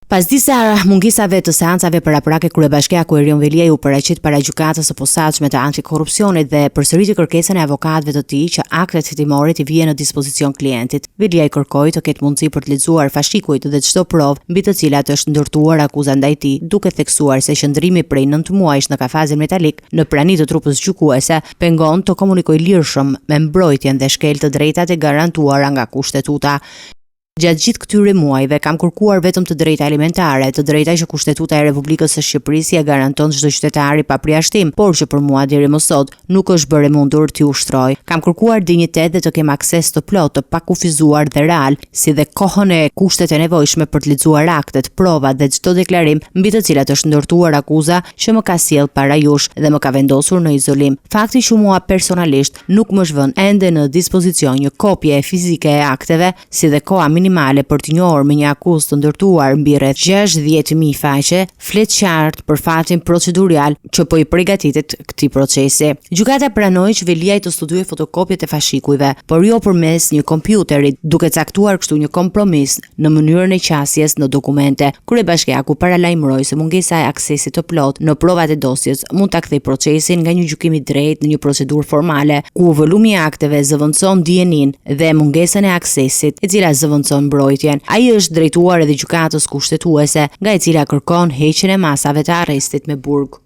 Pas disa mungesave të seancave paraprake, kryebashkiaku Erion Velia u paraqit para gjykatës së posaçme të antikorrupsionit dhe përsëriti kërkesën e avokatëve të tij që aktet hetimore të vijnë në dispozicion klientit. Velia i kërkoi të ketë mundësi për të lexuar fashikujt dhe çdo provë mbi të cilat është ndërtuar akuza ndaj tij, duke theksuar se qëndrimi prej 9 muajsh në kafazin metalik në prani të trupës gjykuese pengon të komunikojë lirshëm me mbrojtjen dhe shkel të drejtat e garantuara nga kushtetuta. Gjatë gjithë këtyre muajve kam kërkuar vetëm të drejta alimentare, të drejta që Kushtetuta e Republikës së Shqipërisë ja garanton çdo qytetari pa përjashtim, por që për mua deri më sot nuk është bërë mundur t'i ushtroj. Kam kërkuar dinjitet dhe të kem akses të plot, të pakufizuar dhe real, si dhe kohën e kushtet e nevojshme për të lexuar aktet, provat dhe çdo deklarim mbi të cilat është ndërtuar akuza që më ka sjell para jush dhe më ka vendosur në izolim. Fakti që mua personalisht nuk më është vënë ende në dispozicion një kopje fizike e akteve, si dhe koha minimale për të njohur me një akuzë të ndërtuar mbi rreth 60.000 faqe, flet qartë për fatin procedurial që po i përgatitet këtij procesi. Gjykata pranoi që Velia të studiojë fotokopjet e fashikujve, por jo përmes një kompjuteri, duke caktuar kështu një kompromis në mënyrën e qasjes në dokumente. Kryebashkiaku paralajmëroi se mungesa e aksesit të plot në provat e dosjes mund ta kthejë procesin nga një gjykim i drejtë në një procedurë formale, ku volumi i akteve zëvendëson dijenin dhe mungesën e aksesit, e cila zëvendëson mbrojtjen. Ai është drejtuar edhe gjykatës kushtetuese, nga e cila kërkon heqjen e masave të arrestit me burg.